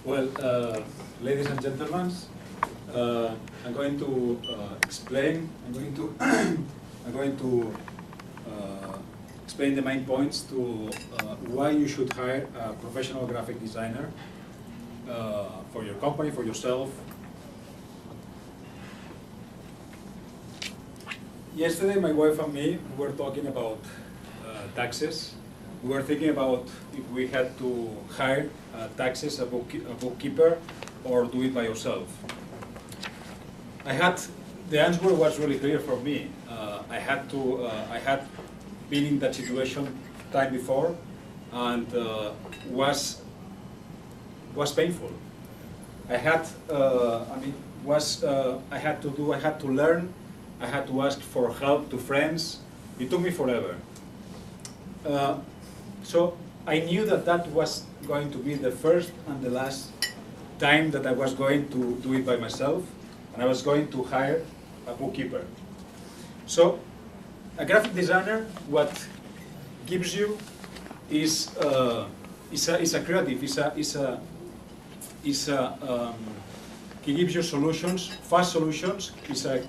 Well, ladies and gentlemen, I'm going to explain. I'm going to explain the main points to why you should hire a professional graphic designer for your company, for yourself. Yesterday, my wife and me were talking about taxes. We were thinking about if we had to hire taxes, a bookkeeper, or do it by yourself. The answer was really clear for me. I had been in that situation time before, and was painful. I had to learn. I had to ask for help to friends. It took me forever. So I knew that was going to be the first and the last time that I was going to do it by myself, and I was going to hire a bookkeeper. So a graphic designer, what gives you is a creative. He gives you solutions, fast solutions. He's a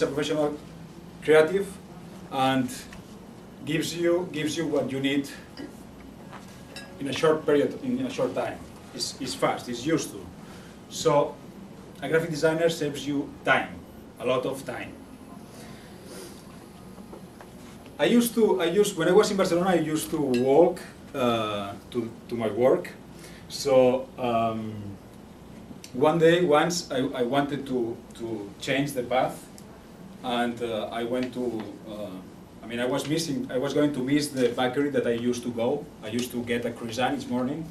professional creative, and gives you what you need in a short period, in a short time. It's fast. It's used to. So a graphic designer saves you time, a lot of time. When I was in Barcelona, I used to walk to my work. So once I wanted to change the path, and I went to. I was going to miss the bakery that I used to go. I used to get a croissant each morning,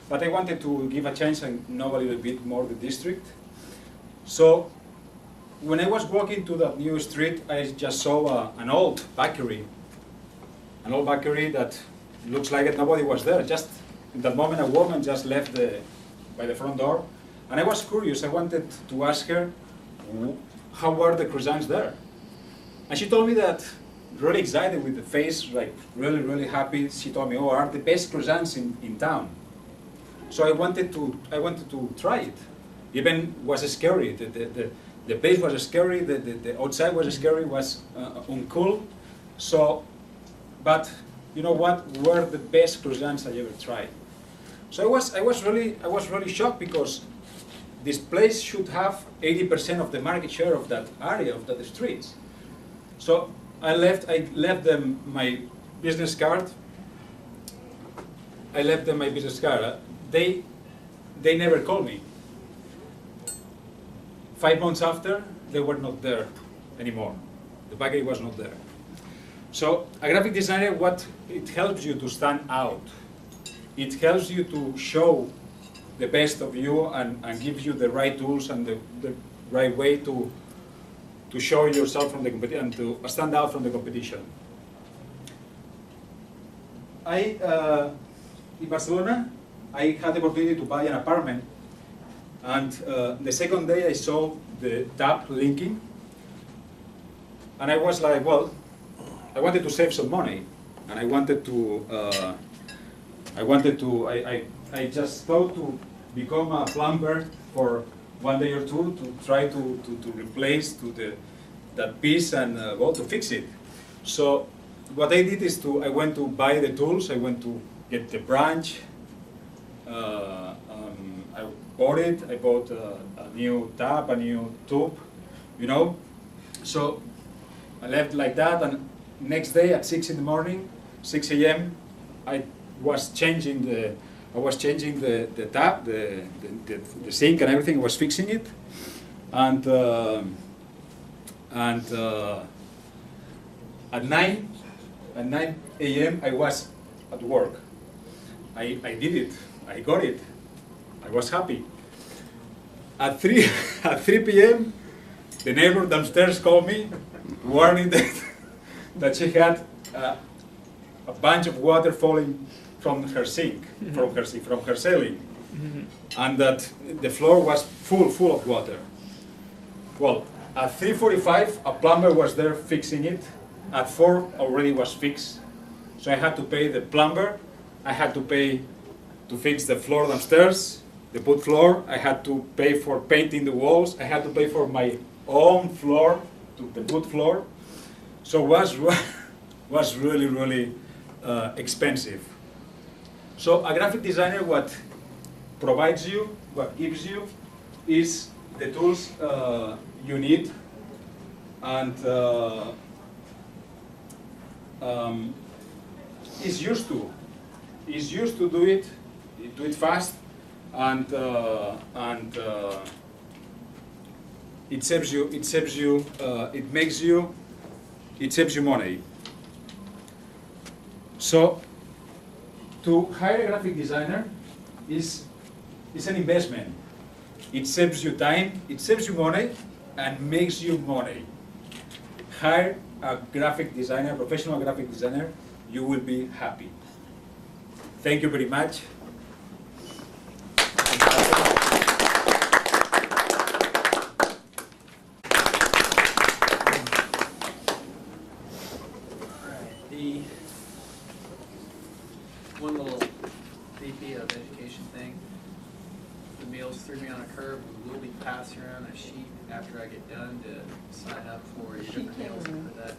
but I wanted to give a chance and know a little bit more the district. So when I was walking to that new street, I just saw an old bakery that looks like nobody was there. Just in that moment, a woman just left by the front door, and I was curious. I wanted to ask her, how were the croissants there? And she told me that, really excited with the face, like really, really happy. She told me, "Oh, are the best croissants in town." So I wanted to try it. Even was scary. The place was scary. The outside was scary. Was uncool. So, but you know what? Were the best croissants I ever tried. So I was really shocked, because this place should have 80% of the market share of that area, of that streets. So I left them my business card. They never called me. 5 months after, they were not there anymore. The bakery was not there. So a graphic designer, it helps you to stand out. It helps you to show the best of you, and gives you the right tools and the right way to show yourself from the competition and to stand out from the competition. In Barcelona, I had the opportunity to buy an apartment, and the second day I saw the tab linking, and I was like, well, I wanted to save some money, and I just thought to become a plumber for 1 day or two, to try to replace that piece and to fix it. So what I did is I went to buy the tools. I went to get the branch. I bought it. I bought a new tap, a new tube, So I left like that, and next day at 6 in the morning, 6 a.m., I was changing the tap, the sink and everything. I was fixing it, and at 9 a.m. I was at work. I did it. I got it. I was happy. At 3 p.m. the neighbor downstairs called me, warning that she had a bunch of water falling from her sink, from her ceiling, and that the floor was full of water. Well, at 3:45, a plumber was there fixing it. At 4, already was fixed. So I had to pay the plumber. I had to pay to fix the floor downstairs, the wood floor. I had to pay for painting the walls. I had to pay for my own floor, the wood floor. So it was really, really expensive. So a graphic designer, what provides you, what gives you, is the tools you need, and is used to do it fast, and it saves you money. So to hire a graphic designer is an investment. It saves you time, it saves you money, and makes you money. Hire a graphic designer, professional graphic designer, you will be happy. Thank you very much. The one little VP of education thing, the meals threw me on a curve. We will be passing around a sheet after I get done to sign up for your different meals for that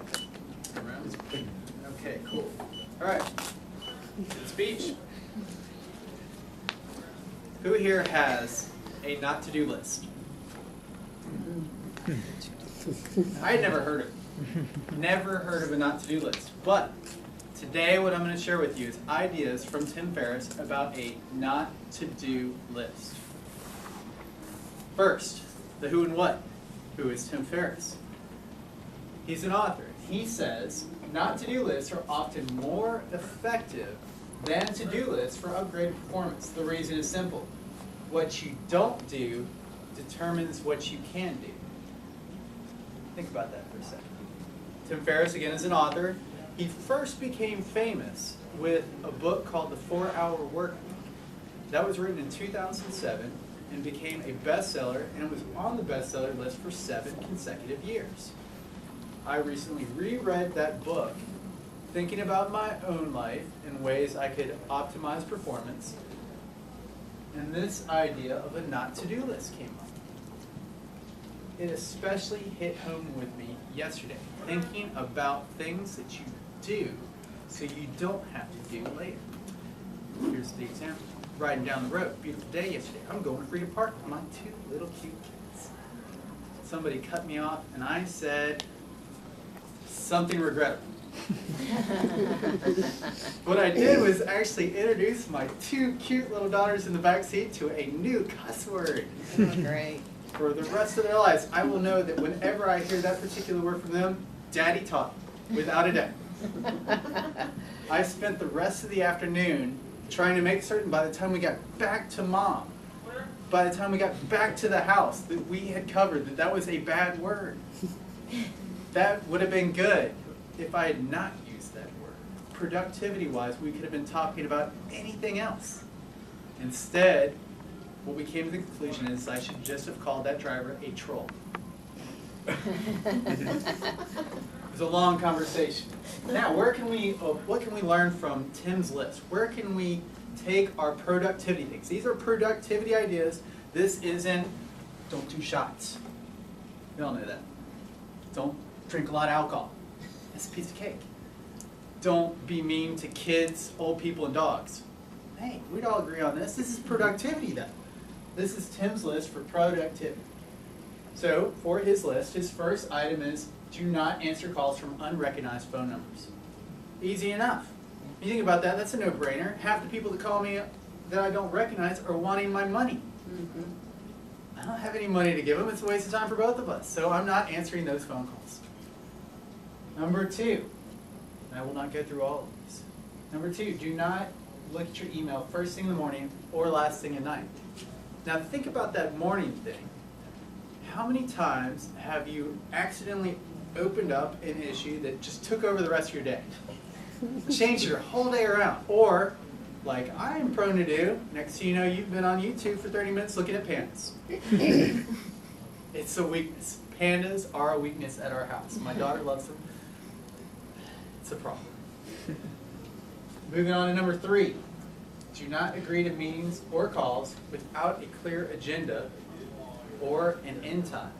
around. Okay, cool. All right, speech. Who here has a not to do list? I had never heard of it. Never heard of a not to do list. But today what I'm going to share with you is ideas from Tim Ferriss about a not to do list. First, the who and what. Who is Tim Ferriss? He's an author. He says not to do lists are often more effective than to do lists for upgraded performance. The reason is simple. What you don't do determines what you can do. Think about that for a second. Tim Ferriss, again, is an author. He first became famous with a book called The 4-Hour Workweek. That was written in 2007 and became a bestseller, and it was on the bestseller list for 7 consecutive years. I recently reread that book, thinking about my own life and ways I could optimize performance, and this idea of a not-to-do list came up. It especially hit home with me yesterday, thinking about things that you do so you don't have to do later. Here's the example. Riding down the road, beautiful day yesterday. I'm going to Freedom Park with my 2 little cute kids. Somebody cut me off and I said something regrettable. What I did was actually introduce my 2 cute little daughters in the back seat to a new cuss word. Great. For the rest of their lives, I will know that whenever I hear that particular word from them, Daddy taught me, without a doubt. I spent the rest of the afternoon trying to make certain by the time we got back to Mom, by the time we got back to the house, that we had covered that that was a bad word. That would have been good if I had not used that word. Productivity-wise, we could have been talking about anything else. Instead, what we came to the conclusion is I should just have called that driver a troll. It was a long conversation. Now, what can we learn from Tim's list? Where can we take our productivity things? These are productivity ideas. This isn't, don't do shots. We all know that. Don't drink a lot of alcohol. That's a piece of cake. Don't be mean to kids, old people, and dogs. Hey, we'd all agree on this. This is productivity, though. This is Tim's list for productivity. So, for his list, his first item is do not answer calls from unrecognized phone numbers. Easy enough. You think about that, that's a no-brainer. Half the people that call me that I don't recognize are wanting my money. I don't have any money to give them. It's a waste of time for both of us. So I'm not answering those phone calls. Number 2, and I will not go through all of these. Number 2, do not look at your email first thing in the morning or last thing at night. Now think about that morning thing. How many times have you accidentally opened up an issue that just took over the rest of your day? Changed your whole day around. Or, like I am prone to do, next thing you know, you've been on YouTube for 30 minutes looking at pandas. It's a weakness. Pandas are a weakness at our house. My daughter loves them. It's a problem. Moving on to number 3. Do not agree to meetings or calls without a clear agenda or an end time.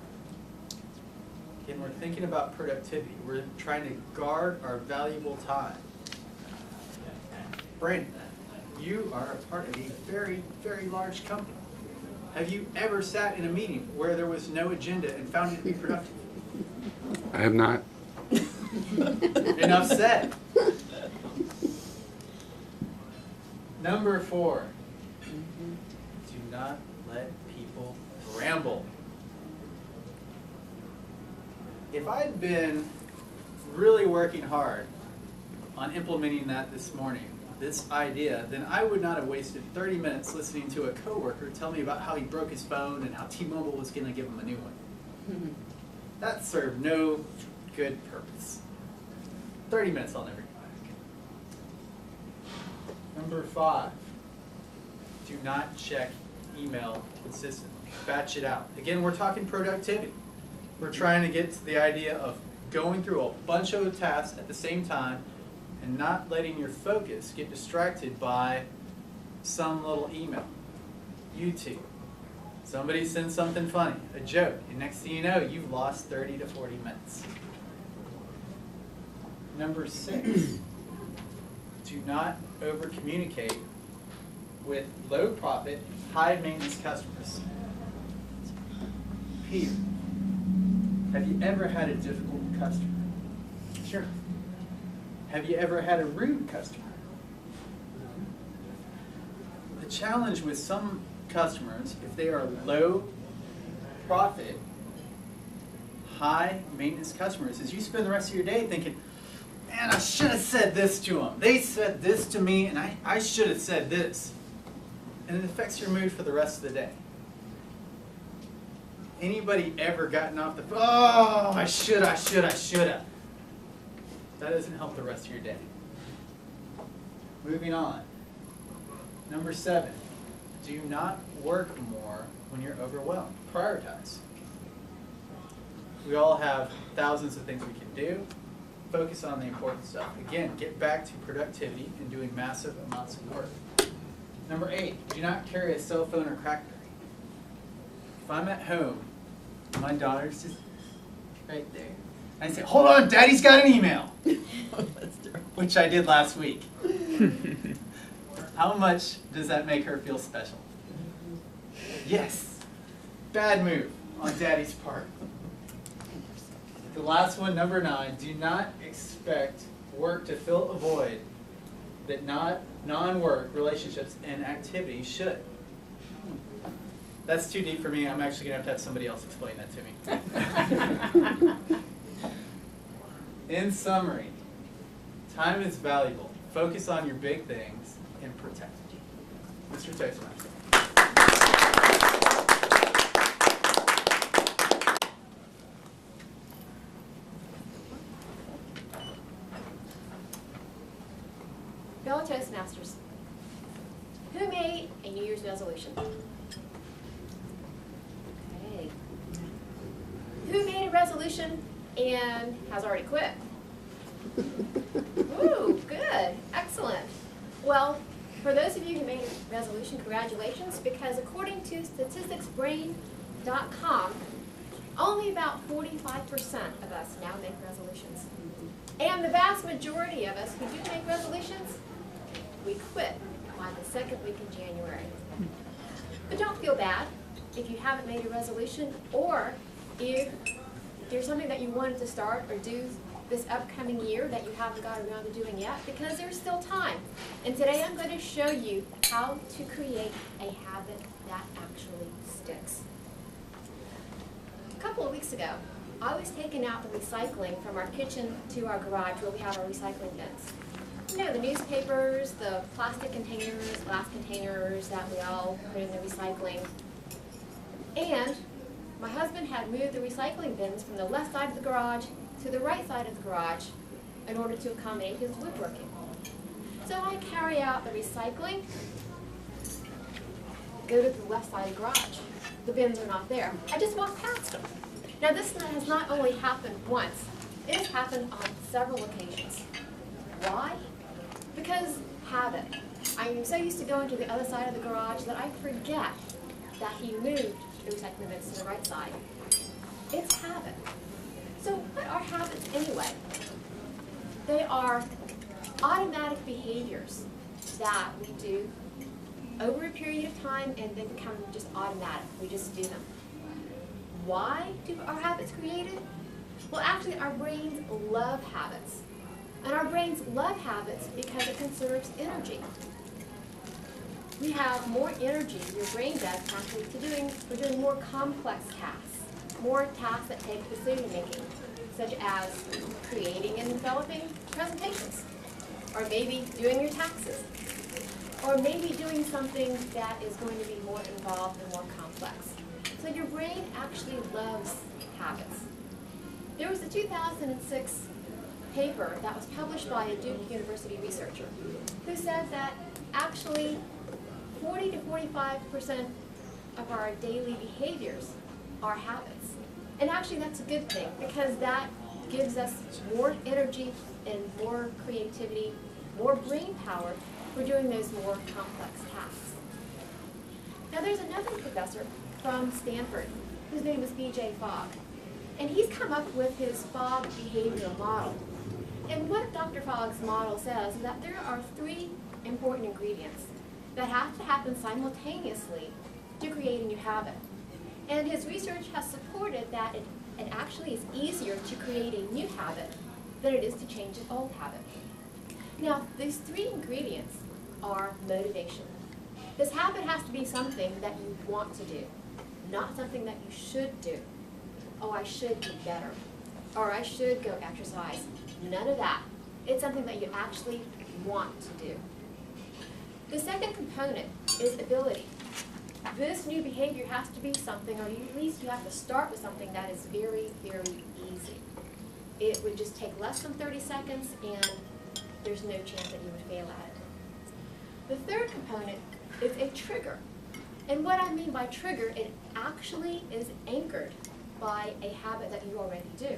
Again, we're thinking about productivity. We're trying to guard our valuable time. Brandon, you are a part of a very, very large company. Have you ever sat in a meeting where there was no agenda and found it to be productive? I have not. Enough said. Number 4, do not let people ramble. If I'd been really working hard on implementing that this morning, this idea, then I would not have wasted 30 minutes listening to a coworker tell me about how he broke his phone and how T-Mobile was going to give him a new one. That served no good purpose. 30 minutes I'll never get back. Number 5, do not check email consistently. Batch it out. Again, we're talking productivity. We're trying to get to the idea of going through a bunch of tasks at the same time and not letting your focus get distracted by some little email, YouTube. Somebody sends something funny, a joke, and next thing you know, you've lost 30 to 40 minutes. Number 6, do not over-communicate with low-profit, high-maintenance customers. Peter, have you ever had a difficult customer? Sure. Have you ever had a rude customer? The challenge with some customers, if they are low profit, high maintenance customers, is you spend the rest of your day thinking, man, I should have said this to them. They said this to me, and I should have said this. And it affects your mood for the rest of the day. Anybody ever gotten off the phone? Oh, I should have. That doesn't help the rest of your day. Moving on. Number 7, do not work more when you're overwhelmed. Prioritize. We all have thousands of things we can do. Focus on the important stuff. Again, get back to productivity and doing massive amounts of work. Number 8, do not carry a cell phone or Crackberry. If I'm at home, my daughter's just right there. I say, hold on, Daddy's got an email. Which I did last week. How much does that make her feel special? Yes. Bad move on Daddy's part. The last one, number 9, do not expect work to fill a void that non-work relationships and activities should. That's too deep for me. I'm actually going to have somebody else explain that to me. In summary, time is valuable. Focus on your big things and protect it. Mr. Toastmaster. Fellow Toastmasters, who made a New Year's resolution? Okay. Who made a resolution and has already quit? Ooh, good, excellent. Well, for those of you who made a resolution, congratulations, because according to statisticsbrain.com, only about 45% of us now make resolutions. And the vast majority of us who do make resolutions, we quit by the second week in January. But don't feel bad if you haven't made a resolution, or if there's something that you wanted to start or do this upcoming year that you haven't got around to doing yet, because there's still time. And today I'm going to show you how to create a habit that actually sticks. A couple of weeks ago, I was taking out the recycling from our kitchen to our garage where we have our recycling bins. You know, the newspapers, the plastic containers, glass containers that we all put in the recycling. And my husband had moved the recycling bins from the left side of the garage to the right side of the garage in order to accommodate his woodworking. So I carry out the recycling, go to the left side of the garage. The bins are not there. I just walk past them. Now this has not only happened once, it has happened on several occasions. Why? Because habit. I'm so used to going to the other side of the garage that I forget that he moved the recycling bins to the right side. It's habit. So what are habits anyway? They are automatic behaviors that we do over a period of time and they become just automatic. We just do them. Why do our habits created? Well, actually, our brains love habits. And our brains love habits because it conserves energy. We have more energy, your brain does, actually, for doing more complex tasks, more tasks that take decision making, such as creating and developing presentations, or maybe doing your taxes, or maybe doing something that is going to be more involved and more complex. So your brain actually loves habits. There was a 2006 paper that was published by a Duke University researcher who said that actually 40 to 45% of our daily behaviors are habits. And actually that's a good thing because that gives us more energy and more creativity, more brain power for doing those more complex tasks. Now there's another professor from Stanford whose name is B.J. Fogg. And he's come up with his Fogg behavioral model. And what Dr. Fogg's model says is that there are 3 important ingredients that have to happen simultaneously to create a new habit. And his research has supported that it actually is easier to create a new habit than it is to change an old habit. Now, these 3 ingredients are motivation. This habit has to be something that you want to do, not something that you should do. Oh, I should be better, or I should go exercise. None of that. It's something that you actually want to do. The second component is ability. This new behavior has to be something, or at least you have to start with something that is very, very easy. It would just take less than 30 seconds, and there's no chance that you would fail at it. The third component is a trigger. And what I mean by trigger, it actually is anchored by a habit that you already do.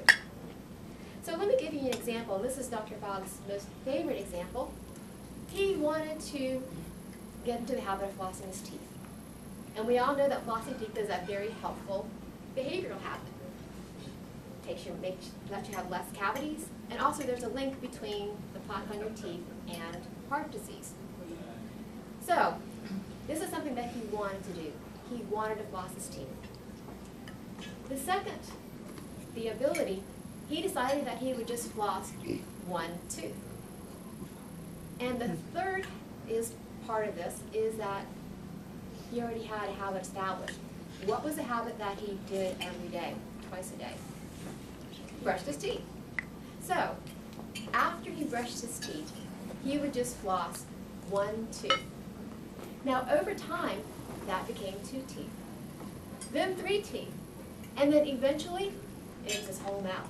So let me give you an example. This is Dr. Fogg's most favorite example. He wanted to get into the habit of flossing his teeth. And we all know that flossing teeth is a very helpful behavioral habit. Lets you have less cavities, and also there's a link between the plaque on your teeth and heart disease. So, this is something that he wanted to do. He wanted to floss his teeth. The second, the ability, he decided that he would just floss 1 tooth. And the third part of this is that he already had a habit established. What was the habit that he did every day, twice a day? Brushed his teeth. So, after he brushed his teeth, he would just floss 1 tooth. Now, over time, that became 2 teeth, then 3 teeth, and then eventually, it was his whole mouth.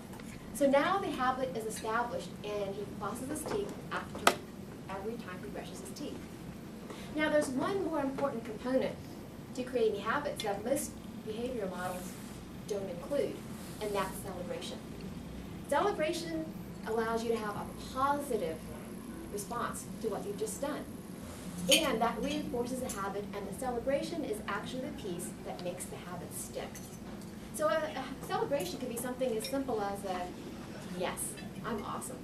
So now the habit is established, and he flosses his teeth after every time he brushes his teeth. Now, there's one more important component to creating habits that most behavioral models don't include, and that's celebration. Celebration allows you to have a positive response to what you've just done. And that reinforces the habit, and the celebration is actually the piece that makes the habit stick. So a celebration could be something as simple as a, yes, I'm awesome.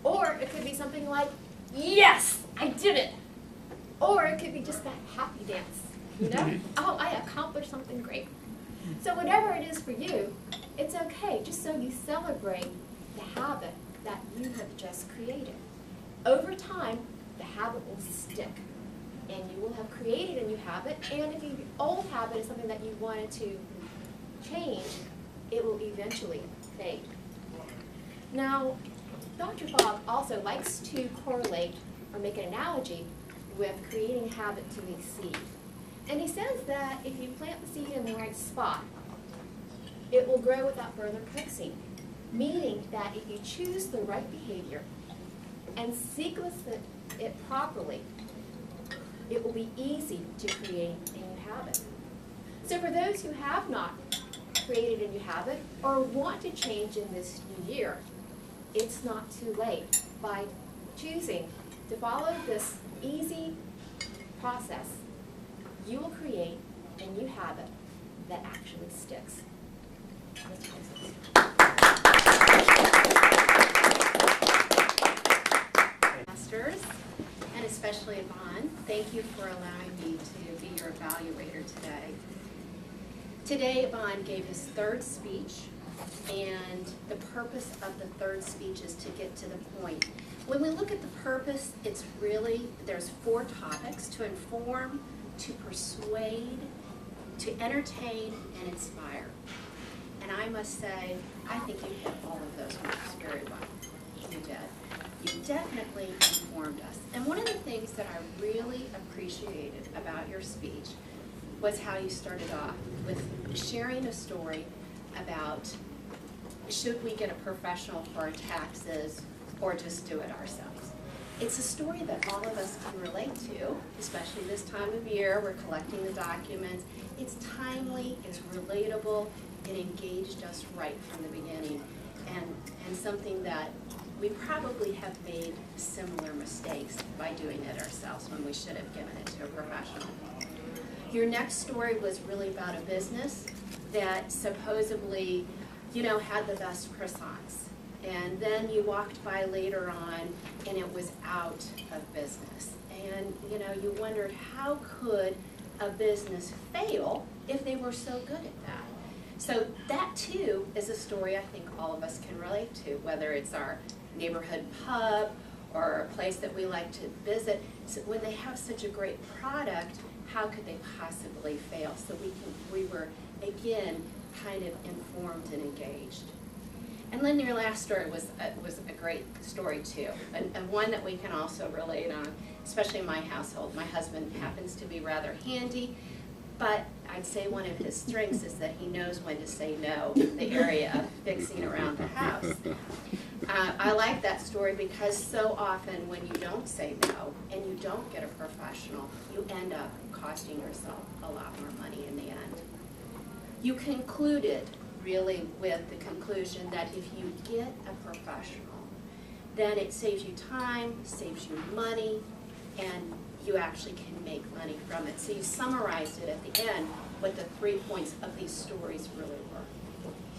Or it could be something like, yes, I did it. Or it could be just that happy dance, you know? Oh, I accomplished something great. So whatever it is for you, it's okay, just so you celebrate the habit that you have just created. Over time, the habit will stick, and you will have created a new habit, and if your old habit is something that you wanted to change, it will eventually fade. Now, Dr. Fogg also likes to correlate or make an analogy with creating a habit to a seed. And he says that if you plant the seed in the right spot, it will grow without further coaxing, meaning that if you choose the right behavior and sequence it properly, it will be easy to create a new habit. So for those who have not created a new habit or want to change in this new year, it's not too late. By choosing to follow this easy process, you will create a new habit that actually sticks. Masters, and especially Iban, thank you for allowing me to be your evaluator today. Today, Iban gave his third speech, and the purpose of the third speech is to get to the point. When we look at the purpose, it's really, there's 4 topics: to inform, to persuade, to entertain, and inspire. And I must say, I think you hit all of those marks very well. You did. You definitely informed us. And one of the things that I really appreciated about your speech was how you started off with sharing a story about, should we get a professional for our taxes or just do it ourselves? It's a story that all of us can relate to, especially this time of year. We're collecting the documents. It's timely, it's relatable, it engaged us right from the beginning, and something that we probably have made similar mistakes by doing it ourselves when we should have given it to a professional. Your next story was really about a business that supposedly, you know, had the best croissants. And then you walked by later on and it was out of business. And, you know, you wondered, how could a business fail if they were so good at that? So that too is a story I think all of us can relate to, whether it's our neighborhood pub or a place that we like to visit. So when they have such a great product, how could they possibly fail? So we were, again, kind of informed and engaged. And then your last story was a great story too, and one that we can also relate on, especially in my household. My husband happens to be rather handy, but I'd say one of his strengths is that he knows when to say no in the area of fixing around the house. I like that story because so often when you don't say no and you don't get a professional, you end up costing yourself a lot more money in the end. You concluded really with the conclusion that if you get a professional, then it saves you time, saves you money, and you actually can make money from it. So you summarized it at the end what the 3 points of these stories really were.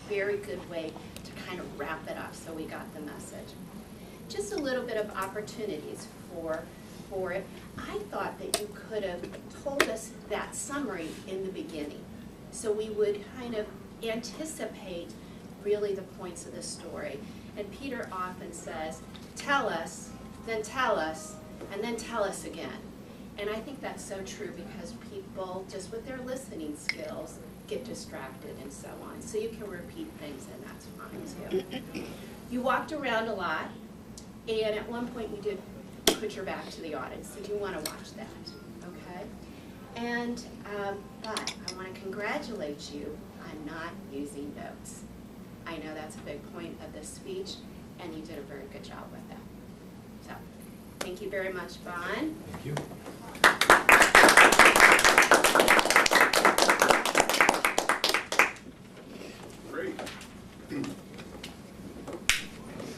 Very good way to kind of wrap it up so we got the message. Just a little bit of opportunities for it. I thought that you could have told us that summary in the beginning, so we would kind of anticipate really the points of the story. And Peter often says, tell us, and then tell us again. And I think that's so true because people, just with their listening skills, get distracted and so on. So you can repeat things and that's fine too. You walked around a lot, and at one point you did put your back to the audience, so you want to watch that, okay? And, but I want to congratulate you on not using notes. I know that's a big point of this speech, and you did a very good job with that. So, thank you very much, Bon. Thank you. Great.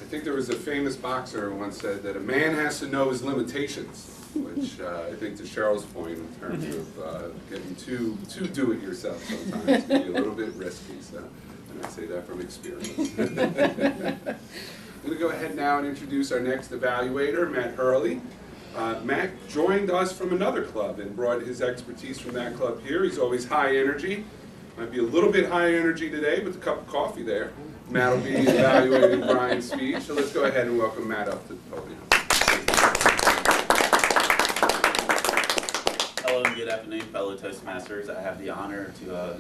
I think there was a famous boxer who once said that a man has to know his limitations, which I think to Cheryl's point in terms of getting too do-it-yourself sometimes can be a little bit risky, so and I say that from experience. I'm going to go ahead now and introduce our next evaluator, Matt Hurley. Matt joined us from another club and brought his expertise from that club here. He's always high energy. Might be a little bit high energy today with a cup of coffee there. Matt will be evaluating Brian's speech, so let's go ahead and welcome Matt up to the podium. Hello and good afternoon, fellow Toastmasters. I have the honor to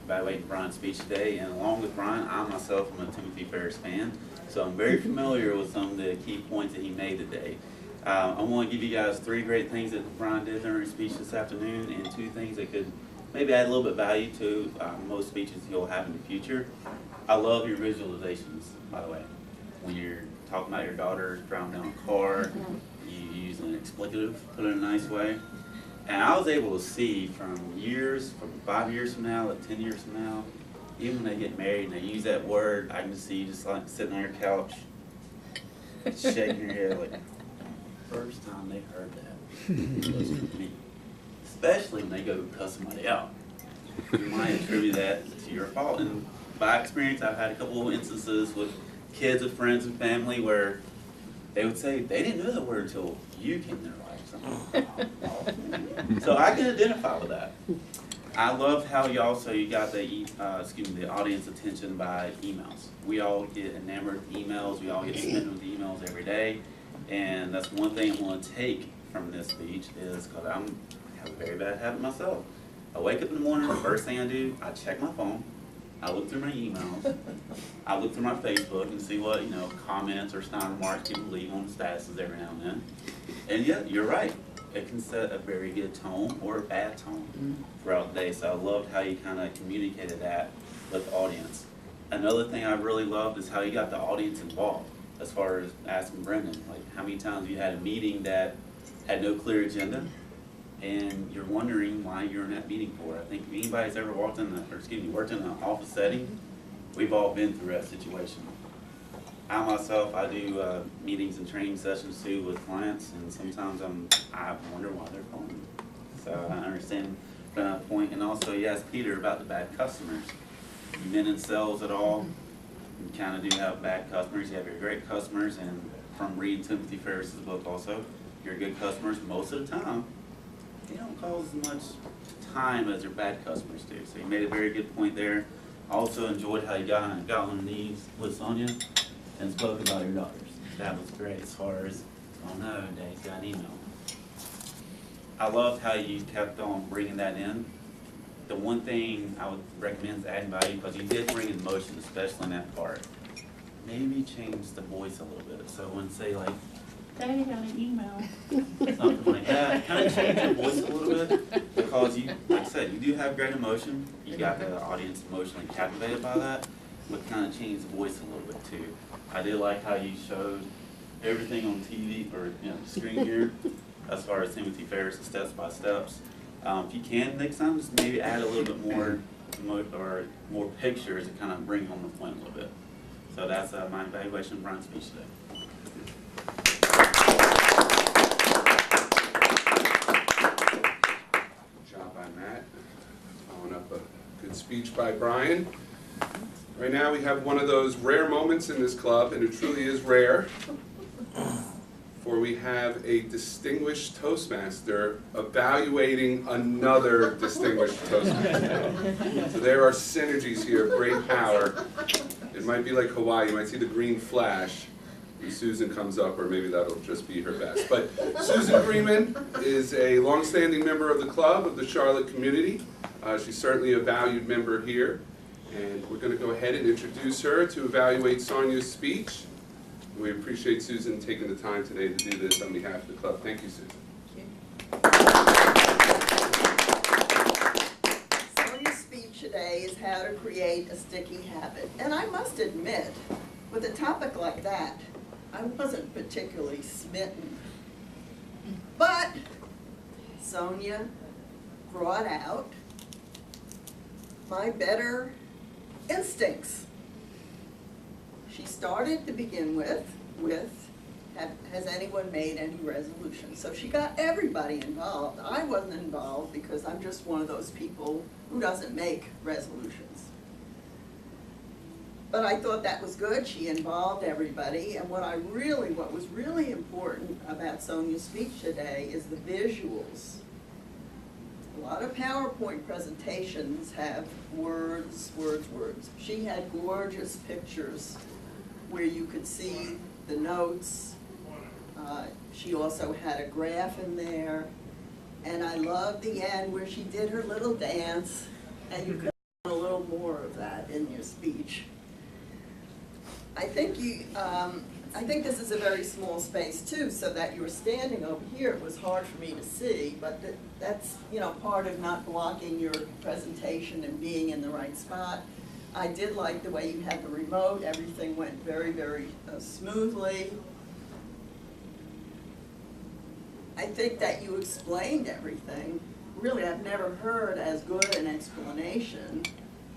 evaluate Brian's speech today, and along with Brian, I myself am a Timothy Ferris fan, so I'm very familiar with some of the key points that he made today. I want to give you guys 3 great things that Brian did during his speech this afternoon, and 2 things that could maybe add a little bit of value to most speeches you'll have in the future. I love your visualizations, by the way. When you're talking about your daughter driving down a car, you use an expletive, put it in a nice way. And I was able to see from 5 years from now to 10 years from now, even when they get married and they use that word, I can just see you just like sitting on your couch, shaking your head like, first time they heard listen to me, especially when they go cuss somebody out. You might attribute that to your fault. And by experience, I've had a couple of instances with kids of friends and family where they would say they didn't know that word until you came in their life. So I can identify with that. I love how you got the audience attention by emails. We all get enamored with emails. We all get smitten with emails every day. And that's one thing I want to take from this speech is because I have a very bad habit myself. I wake up in the morning, the first thing I do, I check my phone. I look through my emails. I look through my Facebook and see what, comments or snide remarks people leave on the statuses every now and then. And yeah, you're right. It can set a very good tone or a bad tone throughout the day. So I loved how you kind of communicated that with the audience. Another thing I really loved is how you got the audience involved as far as asking Brendan, like how many times you had a meeting that had no clear agenda and you're wondering why you're in that meeting for. I think if anybody's ever worked in an office setting, we've all been through that situation. I myself, I do meetings and training sessions too with clients, and sometimes I wonder why they're calling. So I understand from that point. And also, you asked Peter about the bad customers. You've been in sales at all, you kind of do have bad customers. You have your great customers, and from reading Timothy Ferriss's book also, your good customers most of the time, they don't cause as much time as your bad customers do. So you made a very good point there. I also enjoyed how you got on the knees with Sonja and spoke about your daughters. That was great as far as, oh no, Daddy's got an email. I loved how you kept on bringing that in. The one thing I would recommend is adding value, because you did bring emotion, especially in that part. Maybe change the voice a little bit. So when say like, Daddy got an email, something like that, kind of change your voice a little bit, because you, like I said, you do have great emotion. You got the audience emotionally captivated by that, but kind of change the voice a little bit too. I did like how you showed everything on TV or screen here, as far as Timothy Ferriss' steps by steps. If you can next time, just maybe add a little bit more pictures to kind of bring home the point a little bit. So that's my evaluation of Brian's speech today. Good job on that. Following up a good speech by Brian. Right now we have one of those rare moments in this club, and it truly is rare, for we have a distinguished Toastmaster evaluating another distinguished Toastmaster. So there are synergies here, great power. It might be like Hawaii, you might see the green flash when Susan comes up, or maybe that'll just be her best. But Susan Greenman is a longstanding member of the club, of the Charlotte community. She's certainly a valued member here. And we're going to go ahead and introduce her to evaluate Sonja's speech. We appreciate Susan taking the time today to do this on behalf of the club. Thank you, Susan. Sonja's speech today is how to create a sticky habit. And I must admit, with a topic like that, I wasn't particularly smitten. But Sonja brought out my better instincts. She started to begin with has anyone made any resolutions? So she got everybody involved. I wasn't involved because I'm just one of those people who doesn't make resolutions. But I thought that was good. She involved everybody. And what was really important about Sonja's speech today is the visuals. A lot of PowerPoint presentations have words, words, words. She had gorgeous pictures where you could see the notes. She also had a graph in there. And I loved the end where she did her little dance, and you could have a little more of that in your speech. I think this is a very small space too, so that you were standing over here, it was hard for me to see, but that's part of not blocking your presentation and being in the right spot. I did like the way you had the remote. Everything went very, very smoothly. I think that you explained everything. Really, I've never heard as good an explanation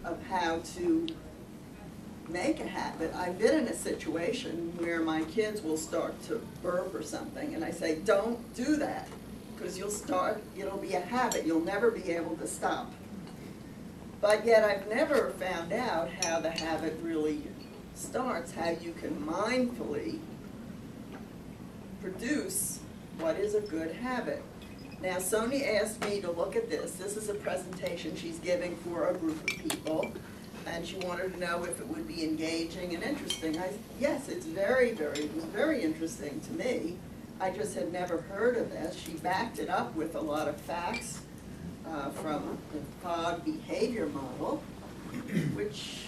of how to make a habit. I've been in a situation where my kids will start to burp or something, and I say, don't do that. because it'll be a habit, you'll never be able to stop. But yet I've never found out how the habit really starts, how you can mindfully produce what is a good habit. Now, Sonja asked me to look at this. This is a presentation she's giving for a group of people, and she wanted to know if it would be engaging and interesting. Yes, it was very interesting to me. I just had never heard of this. She backed it up with a lot of facts from the FOG behavior model, which,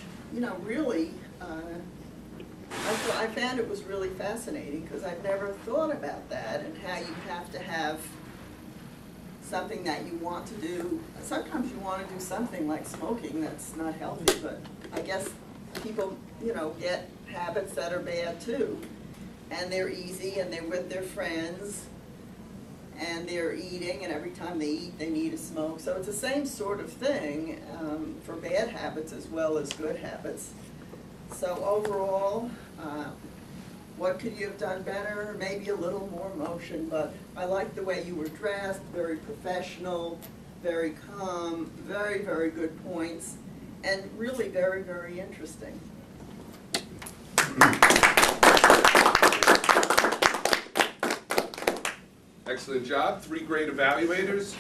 really, I found it was really fascinating because I've never thought about that and how you have to have something that you want to do. Sometimes you want to do something like smoking that's not healthy, but I guess people, get habits that are bad too. And they're easy and they're with their friends and they're eating, and every time they eat they need to smoke. So it's the same sort of thing for bad habits as well as good habits. So overall, what could you have done better? Maybe a little more motion, but I like the way you were dressed, very professional, very calm, very, very good points, and really very, very interesting. Excellent job, 3 great evaluators.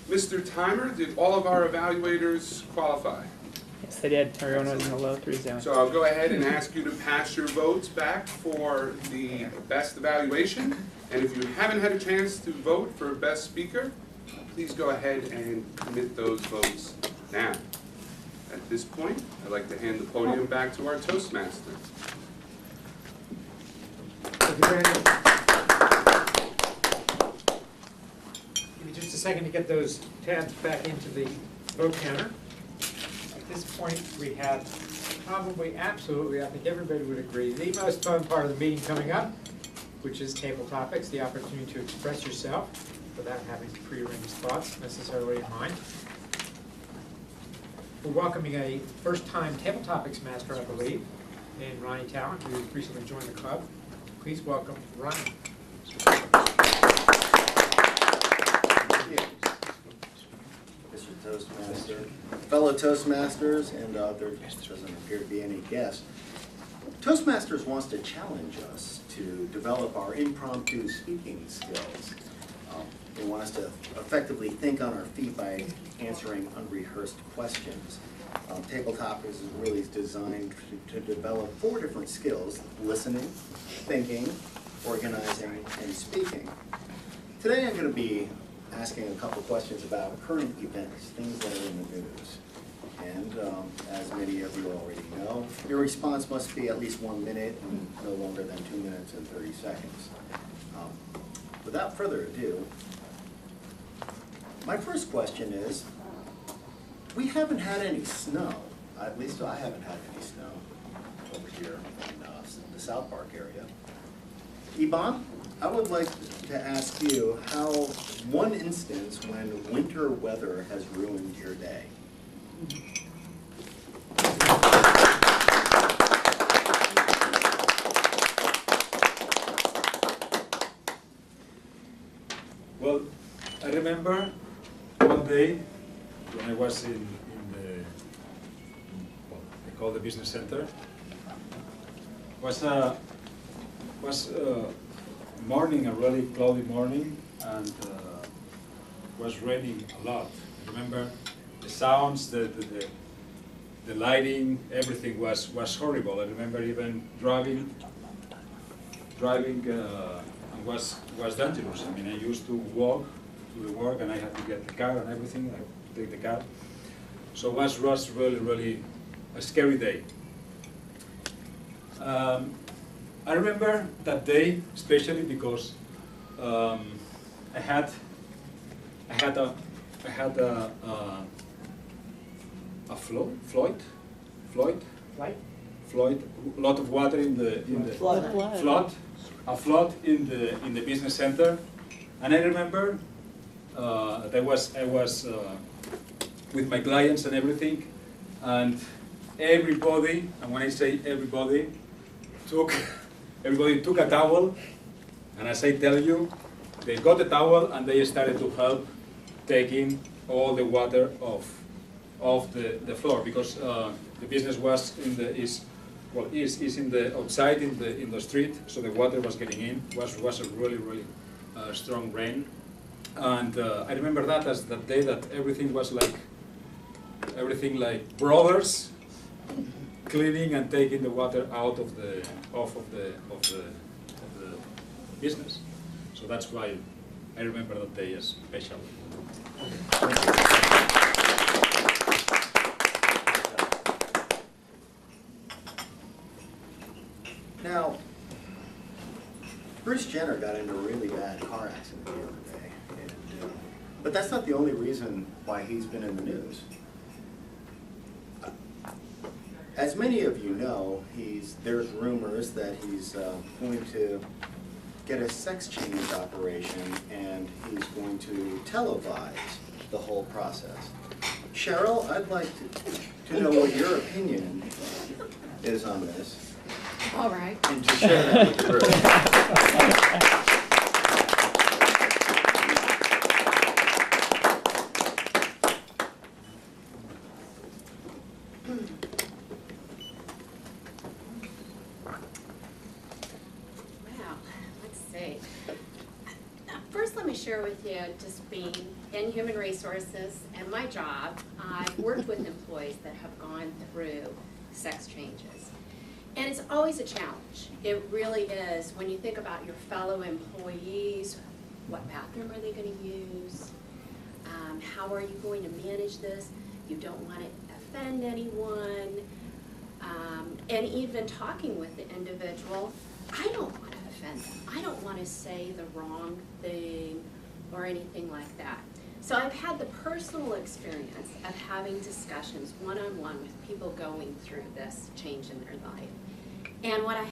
Mr. Timer, did all of our evaluators qualify? Yes, they did. Everyone was in the low 3 zone. So I'll go ahead and ask you to pass your votes back for the best evaluation. And if you haven't had a chance to vote for best speaker, please go ahead and commit those votes now. At this point, I'd like to hand the podium back to our Toastmasters. Thank you very much. Give me just a second to get those tabs back into the vote counter. At this point, we have probably, absolutely, I think everybody would agree, the most fun part of the meeting coming up, which is table topics, the opportunity to express yourself without having prearranged thoughts necessarily in mind. We're welcoming a first-time table topics master, I believe, in Ronnie Talent, who recently joined the club. Please welcome Ronnie. Mr. Toastmaster, fellow Toastmasters, and there doesn't appear to be any guests. Toastmasters wants to challenge us to develop our impromptu speaking skills. They want us to effectively think on our feet by answering unrehearsed questions. Tabletop is really designed to develop 4 different skills: listening, thinking, organizing, and speaking. Today I'm going to be asking a couple questions about current events, things that are in the news. And as many of you already know, your response must be at least 1 minute and no longer than 2 minutes and 30 seconds. Without further ado, my first question is, we haven't had any snow. At least I haven't had any snow over here in the South Park area. Iban, I would like to ask you how one instance when winter weather has ruined your day. Well, I remember one day when I was in the, they call the business center. Was morning, a really cloudy morning, and was raining a lot. I remember the sounds, the lighting, everything was horrible. I remember even driving and was dangerous. I mean, I used to walk to the work, and I had to get the car and everything. I had to take the car. So it was really a scary day. I remember that day especially because I had a flood, a lot of water in the a flood in the business center, and I remember that I was with my clients and everything, and everybody, and when I say everybody took a towel, and as I tell you, they got the towel and they started to help taking all the water off the floor, because the business was is in the outside in the street, so the water was getting in. Was a really strong rain, and I remember that as that day that everything like brothers cleaning and taking the water out of the business. So that's why I remember that day as special. Now, Bruce Jenner got into a really bad car accident the other day, but that's not the only reason why he's been in the news. As many of you know, there's rumors that he's going to get a sex change operation, and he's going to televise the whole process. Cheryl, I'd like to know what your opinion is on this, All right. and to share that with the group. Wow, let's see. First, let me share with you, just being in human resources and my job, I've worked with employees that have gone through sex changes. And it's always a challenge. It really is. When you think about your fellow employees, what bathroom are they going to use? How are you going to manage this? You don't want to offend anyone. And even talking with the individual, I don't want to offend them. I don't want to say the wrong thing or anything like that. So I've had the personal experience of having discussions one-on-one with people going through this change in their life. And what I